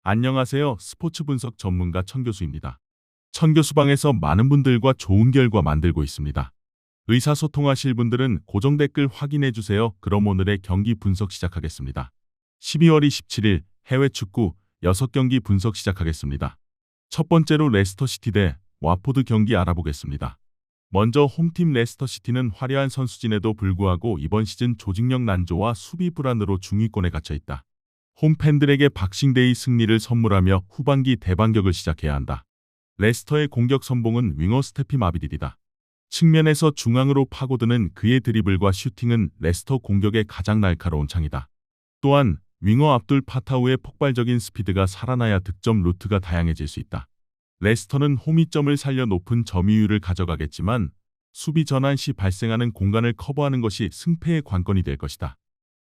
안녕하세요. 스포츠 분석 전문가 천 교수입니다. 천 교수방에서 많은 분들과 좋은 결과 만들고 있습니다. 의사소통하실 분들은 고정 댓글 확인해 주세요. 그럼 오늘의 경기 분석 시작하겠습니다. 12월 27일 해외 축구 6경기 분석 시작하겠습니다. 첫 번째로 레스터시티 대 와포드 경기 알아보겠습니다. 먼저 홈팀 레스터시티는 화려한 선수진에도 불구하고 이번 시즌 조직력 난조와 수비 불안으로 중위권에 갇혀 있다. 홈팬들에게 박싱데이 승리를 선물하며 후반기 대반격을 시작해야 한다. 레스터의 공격 선봉은 윙어 스테피 마비디디다. 측면에서 중앙으로 파고드는 그의 드리블과 슈팅은 레스터 공격의 가장 날카로운 창이다. 또한 윙어 압둘 파타우의 폭발적인 스피드가 살아나야 득점 루트가 다양해질 수 있다. 레스터는 홈이점을 살려 높은 점유율을 가져가겠지만 수비 전환 시 발생하는 공간을 커버하는 것이 승패의 관건이 될 것이다.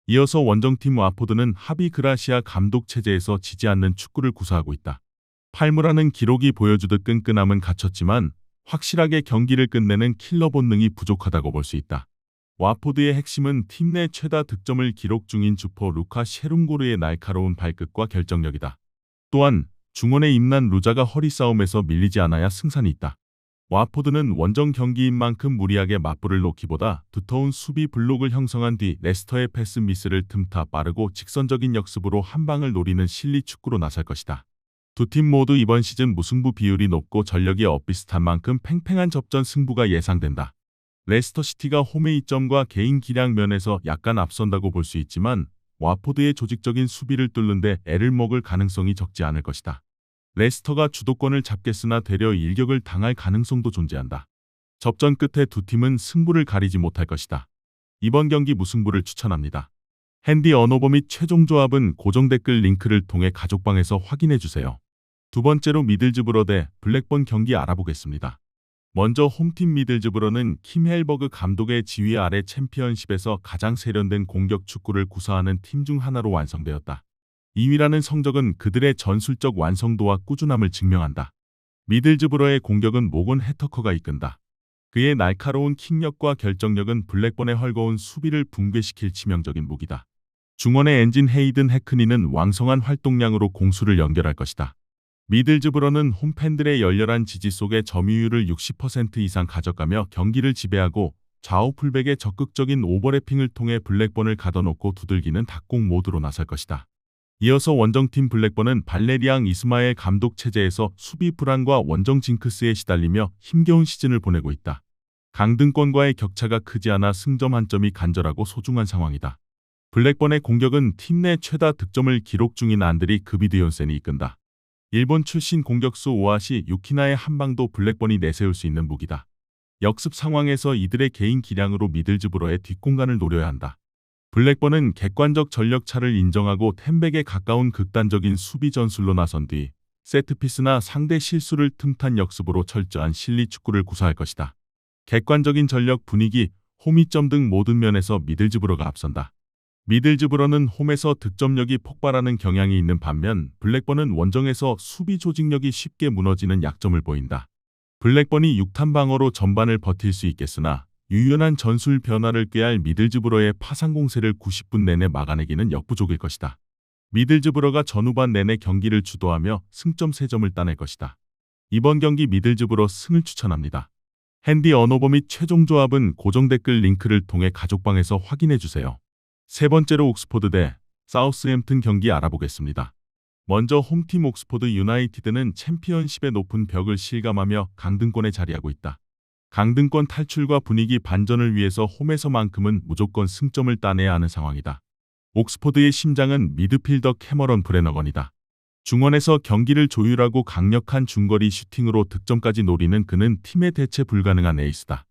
이어서 원정팀 와포드는 하비 그라시아 감독 체제에서 지지 않는 축구를 구사하고 있다. 팔무라는 기록이 보여주듯 끈끈함은 갖췄지만 확실하게 경기를 끝내는 킬러 본능이 부족하다고 볼 수 있다. 와포드의 핵심은 팀 내 최다 득점을 기록 중인 주포 루카 셰룬고르의 날카로운 발끝과 결정력이다. 또한 중원에 임난 루자가 허리 싸움에서 밀리지 않아야 승산이 있다. 와포드는 원정 경기인 만큼 무리하게 맞불을 놓기보다 두터운 수비 블록을 형성한 뒤 레스터의 패스 미스를 틈타 빠르고 직선적인 역습으로 한 방을 노리는 실리 축구로 나설 것이다. 두 팀 모두 이번 시즌 무승부 비율이 높고 전력이 엇비슷한 만큼 팽팽한 접전 승부가 예상된다. 레스터시티가 홈의 이점과 개인 기량 면에서 약간 앞선다고 볼 수 있지만 와포드의 조직적인 수비를 뚫는데 애를 먹을 가능성이 적지 않을 것이다. 레스터가 주도권을 잡겠으나 되려 일격을 당할 가능성도 존재한다. 접전 끝에 두 팀은 승부를 가리지 못할 것이다. 이번 경기 무승부를 추천합니다. 핸디 언오버 및 최종 조합은 고정 댓글 링크를 통해 가족방에서 확인해 주세요. 두 번째로 미들즈브러 대 블랙번 경기 알아보겠습니다. 먼저 홈팀 미들즈브러는 킴 헬버그 감독의 지휘 아래 챔피언십에서 가장 세련된 공격 축구를 구사하는 팀 중 하나로 완성되었다. 2위라는 성적은 그들의 전술적 완성도와 꾸준함을 증명한다. 미들즈브러의 공격은 모건 해터커가 이끈다. 그의 날카로운 킥력과 결정력은 블랙번의 헐거운 수비를 붕괴시킬 치명적인 무기다. 중원의 엔진 헤이든 해크니는 왕성한 활동량으로 공수를 연결할 것이다. 미들즈브러는 홈팬들의 열렬한 지지 속에 점유율을 60% 이상 가져가며 경기를 지배하고 좌우 풀백의 적극적인 오버래핑을 통해 블랙번을 가둬놓고 두들기는 닭공 모드로 나설 것이다. 이어서 원정팀 블랙번은 발레리앙 이스마엘 감독 체제에서 수비 불안과 원정 징크스에 시달리며 힘겨운 시즌을 보내고 있다. 강등권과의 격차가 크지 않아 승점 한 점이 간절하고 소중한 상황이다. 블랙번의 공격은 팀 내 최다 득점을 기록 중인 안드리 그비드욘센이 이끈다. 일본 출신 공격수 오아시 유키나의 한 방도 블랙번이 내세울 수 있는 무기다. 역습 상황에서 이들의 개인 기량으로 미들즈브러의 뒷공간을 노려야 한다. 블랙번은 객관적 전력 차를 인정하고 템백에 가까운 극단적인 수비 전술로 나선 뒤 세트피스나 상대 실수를 틈탄 역습으로 철저한 실리 축구를 구사할 것이다. 객관적인 전력 분위기, 홈이점 등 모든 면에서 미들즈브러가 앞선다. 미들즈브러는 홈에서 득점력이 폭발하는 경향이 있는 반면 블랙번은 원정에서 수비 조직력이 쉽게 무너지는 약점을 보인다. 블랙번이 6탄 방어로 전반을 버틸 수 있겠으나 유연한 전술 변화를 꾀할 미들즈브러의 파상 공세를 90분 내내 막아내기는 역부족일 것이다. 미들즈브러가 전후반 내내 경기를 주도하며 승점 3점을 따낼 것이다. 이번 경기 미들즈브러 승을 추천합니다. 핸디 언오버 및 최종 조합은 고정 댓글 링크를 통해 가족방에서 확인해 주세요. 세 번째로 옥스포드 대 사우스햄튼 경기 알아보겠습니다. 먼저 홈팀 옥스포드 유나이티드는 챔피언십의 높은 벽을 실감하며 강등권에 자리하고 있다. 강등권 탈출과 분위기 반전을 위해서 홈에서만큼은 무조건 승점을 따내야 하는 상황이다. 옥스포드의 심장은 미드필더 캐머런 브레너건이다. 중원에서 경기를 조율하고 강력한 중거리 슈팅으로 득점까지 노리는 그는 팀의 대체 불가능한 에이스다.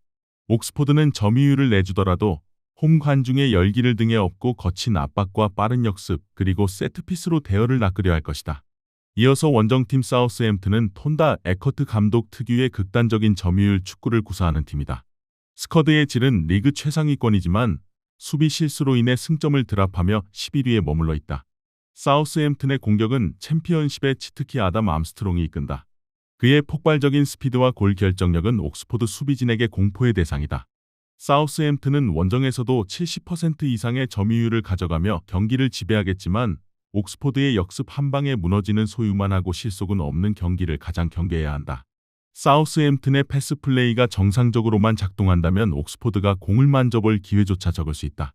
옥스포드는 점유율을 내주더라도 홈 관중의 열기를 등에 업고 거친 압박과 빠른 역습 그리고 세트피스로 대열을 낚으려 할 것이다. 이어서 원정팀 사우스햄튼은 톤다 에커트 감독 특유의 극단적인 점유율 축구를 구사하는 팀이다. 스쿼드의 질은 리그 최상위권이지만 수비 실수로 인해 승점을 드랍하며 11위에 머물러 있다. 사우스햄튼의 공격은 챔피언십의 치트키 아담 암스트롱이 이끈다. 그의 폭발적인 스피드와 골 결정력은 옥스포드 수비진에게 공포의 대상이다. 사우스햄튼은 원정에서도 70% 이상의 점유율을 가져가며 경기를 지배하겠지만 옥스포드의 역습 한 방에 무너지는 소유만 하고 실속은 없는 경기를 가장 경계해야 한다. 사우스햄튼의 패스 플레이가 정상적으로만 작동한다면 옥스포드가 공을 만져볼 기회조차 적을 수 있다.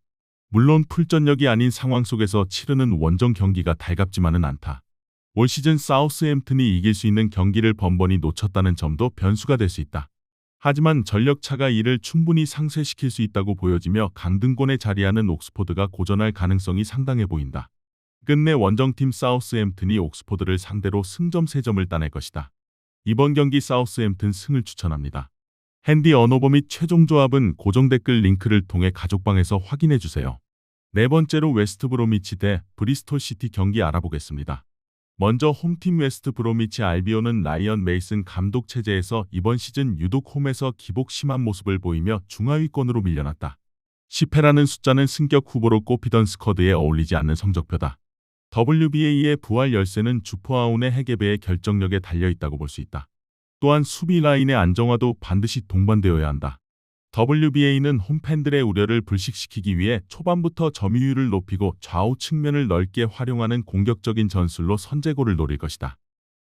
물론 풀전력이 아닌 상황 속에서 치르는 원정 경기가 달갑지만은 않다. 올 시즌 사우스햄튼이 이길 수 있는 경기를 번번이 놓쳤다는 점도 변수가 될 수 있다. 하지만 전력차가 이를 충분히 상쇄시킬 수 있다고 보여지며 강등권에 자리하는 옥스포드가 고전할 가능성이 상당해 보인다. 끝내 원정팀 사우스햄튼이 옥스포드를 상대로 승점 3점을 따낼 것이다. 이번 경기 사우스햄튼 승을 추천합니다. 핸디 언어버 및 최종 조합은 고정 댓글 링크를 통해 가족방에서 확인해 주세요. 네 번째로 웨스트 브로미치 대 브리스톨 시티 경기 알아보겠습니다. 먼저 홈팀 웨스트 브로미치 알비온은 라이언 메이슨 감독 체제에서 이번 시즌 유독 홈에서 기복 심한 모습을 보이며 중하위권으로 밀려났다. 10회라는 숫자는 승격 후보로 꼽히던 스쿼드에 어울리지 않는 성적표다. WBA의 부활 열쇠는 주포아운의 해계배의 결정력에 달려있다고 볼 수 있다. 또한 수비 라인의 안정화도 반드시 동반되어야 한다. WBA는 홈팬들의 우려를 불식시키기 위해 초반부터 점유율을 높이고 좌우 측면을 넓게 활용하는 공격적인 전술로 선제골을 노릴 것이다.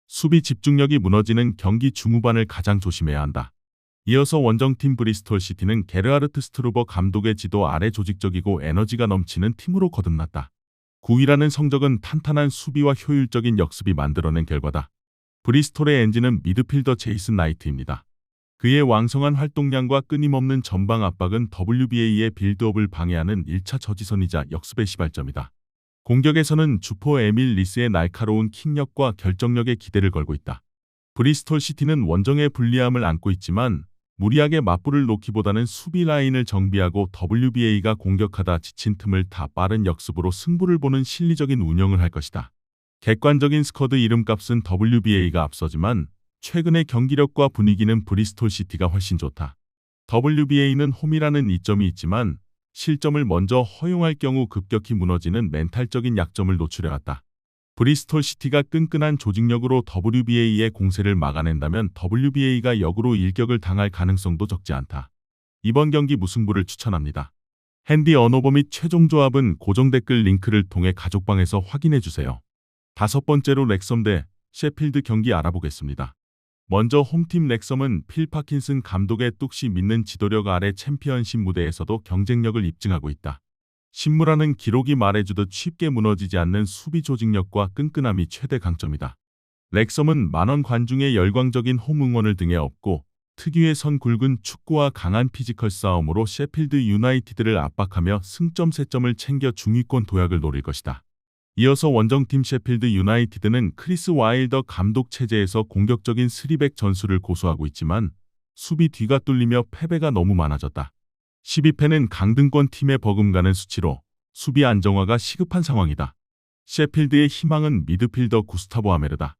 수비 집중력이 무너지는 경기 중후반을 가장 조심해야 한다. 이어서 원정팀 브리스톨 시티는 게르하르트 스트루버 감독의 지도 아래 조직적이고 에너지가 넘치는 팀으로 거듭났다. 9위라는 성적은 탄탄한 수비와 효율적인 역습이 만들어낸 결과다. 브리스톨의 엔진은 미드필더 제이슨 나이트입니다. 그의 왕성한 활동량과 끊임없는 전방 압박은 WBA의 빌드업을 방해하는 1차 저지선이자 역습의 시발점이다. 공격에서는 주포 에밀 리스의 날카로운 킥력과 결정력에 기대를 걸고 있다. 브리스톨 시티는 원정의 불리함을 안고 있지만 무리하게 맞불을 놓기보다는 수비 라인을 정비하고 WBA가 공격하다 지친 틈을 타 빠른 역습으로 승부를 보는 실리적인 운영을 할 것이다. 객관적인 스쿼드 이름값은 WBA가 앞서지만 최근의 경기력과 분위기는 브리스톨 시티가 훨씬 좋다. WBA는 홈이라는 이점이 있지만 실점을 먼저 허용할 경우 급격히 무너지는 멘탈적인 약점을 노출해왔다. 브리스톨 시티가 끈끈한 조직력으로 WBA의 공세를 막아낸다면 WBA가 역으로 일격을 당할 가능성도 적지 않다. 이번 경기 무승부를 추천합니다. 핸디 언어버 및 최종 조합은 고정 댓글 링크를 통해 가족방에서 확인해주세요. 다섯 번째로 렉섬 대 셰필드 경기 알아보겠습니다. 먼저 홈팀 렉섬은 필 파킨슨 감독의 뚝심 있는 지도력 아래 챔피언십 무대에서도 경쟁력을 입증하고 있다. 신무라는 기록이 말해주듯 쉽게 무너지지 않는 수비 조직력과 끈끈함이 최대 강점이다. 렉섬은 만원 관중의 열광적인 홈 응원을 등에 업고 특유의 선 굵은 축구와 강한 피지컬 싸움으로 셰필드 유나이티드를 압박하며 승점 3점을 챙겨 중위권 도약을 노릴 것이다. 이어서 원정팀 셰필드 유나이티드는 크리스 와일더 감독 체제에서 공격적인 3백 전술을 고수하고 있지만 수비 뒤가 뚫리며 패배가 너무 많아졌다. 12패는 강등권 팀에 버금가는 수치로 수비 안정화가 시급한 상황이다. 셰필드의 희망은 미드필더 구스타보 아메르다.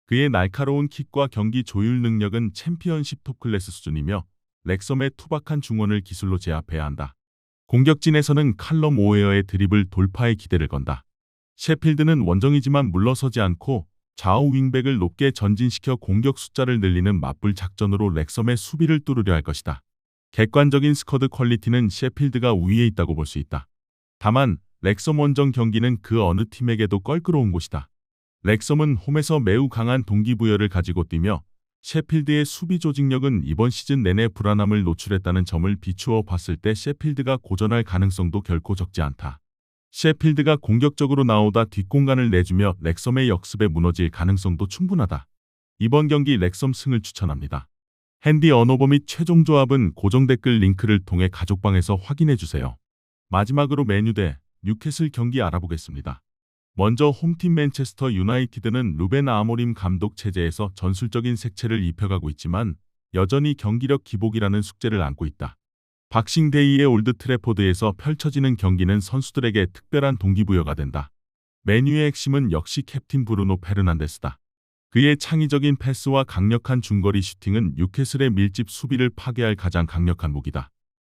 그의 날카로운 킥과 경기 조율 능력은 챔피언십 톱클래스 수준이며 렉섬의 투박한 중원을 기술로 제압해야 한다. 공격진에서는 칼럼 오웨어의 드리블 돌파에 기대를 건다. 셰필드는 원정이지만 물러서지 않고 좌우 윙백을 높게 전진시켜 공격 숫자를 늘리는 맞불 작전으로 렉섬의 수비를 뚫으려 할 것이다. 객관적인 스쿼드 퀄리티는 셰필드가 우위에 있다고 볼 수 있다. 다만 렉섬 원정 경기는 그 어느 팀에게도 껄끄러운 곳이다. 렉섬은 홈에서 매우 강한 동기부여를 가지고 뛰며 셰필드의 수비 조직력은 이번 시즌 내내 불안함을 노출했다는 점을 비추어 봤을 때 셰필드가 고전할 가능성도 결코 적지 않다. 셰필드가 공격적으로 나오다 뒷공간을 내주며 렉섬의 역습에 무너질 가능성도 충분하다. 이번 경기 렉섬 승을 추천합니다. 핸디 언어버 및 최종 조합은 고정 댓글 링크를 통해 가족방에서 확인해주세요. 마지막으로 메뉴 대 뉴캐슬 경기 알아보겠습니다. 먼저 홈팀 맨체스터 유나이티드는 루벤 아모림 감독 체제에서 전술적인 색채를 입혀가고 있지만 여전히 경기력 기복이라는 숙제를 안고 있다. 박싱데이의 올드 트래포드에서 펼쳐지는 경기는 선수들에게 특별한 동기부여가 된다. 메뉴의 핵심은 역시 캡틴 브루노 페르난데스다. 그의 창의적인 패스와 강력한 중거리 슈팅은 뉴캐슬의 밀집 수비를 파괴할 가장 강력한 무기다.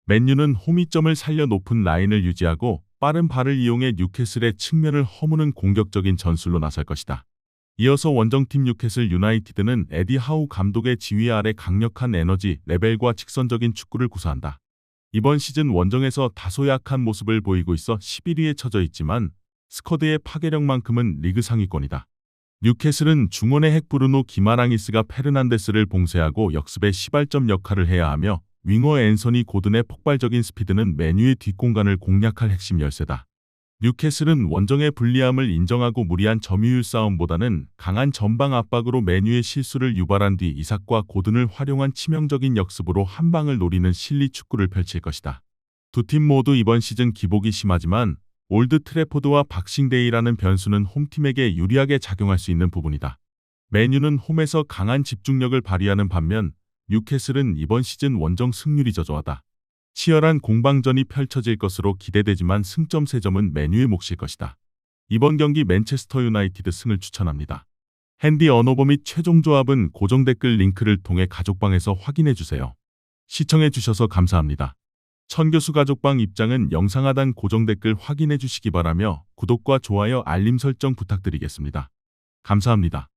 맨유는 홈이점을 살려 높은 라인을 유지하고 빠른 발을 이용해 뉴캐슬의 측면을 허무는 공격적인 전술로 나설 것이다. 이어서 원정팀 뉴캐슬 유나이티드는 에디 하우 감독의 지휘 아래 강력한 에너지, 레벨과 직선적인 축구를 구사한다. 이번 시즌 원정에서 다소 약한 모습을 보이고 있어 11위에 처져 있지만 스쿼드의 파괴력만큼은 리그 상위권이다. 뉴캐슬은 중원의 핵 브루노 기마랑이스가 페르난데스를 봉쇄하고 역습의 시발점 역할을 해야 하며 윙어 앤서니 고든의 폭발적인 스피드는 맨유의 뒷공간을 공략할 핵심 열쇠다. 뉴캐슬은 원정의 불리함을 인정하고 무리한 점유율 싸움보다는 강한 전방 압박으로 맨유의 실수를 유발한 뒤 이삭과 고든을 활용한 치명적인 역습으로 한 방을 노리는 실리 축구를 펼칠 것이다. 두 팀 모두 이번 시즌 기복이 심하지만 올드 트래포드와 박싱데이라는 변수는 홈팀에게 유리하게 작용할 수 있는 부분이다. 맨유는 홈에서 강한 집중력을 발휘하는 반면 뉴캐슬은 이번 시즌 원정 승률이 저조하다. 치열한 공방전이 펼쳐질 것으로 기대되지만 승점 3점은 맨유의 몫일 것이다. 이번 경기 맨체스터 유나이티드 승을 추천합니다. 핸디 언어버 및 최종 조합은 고정 댓글 링크를 통해 가족방에서 확인해주세요. 시청해주셔서 감사합니다. 천교수 가족방 입장은 영상 하단 고정 댓글 확인해주시기 바라며 구독과 좋아요 알림 설정 부탁드리겠습니다. 감사합니다.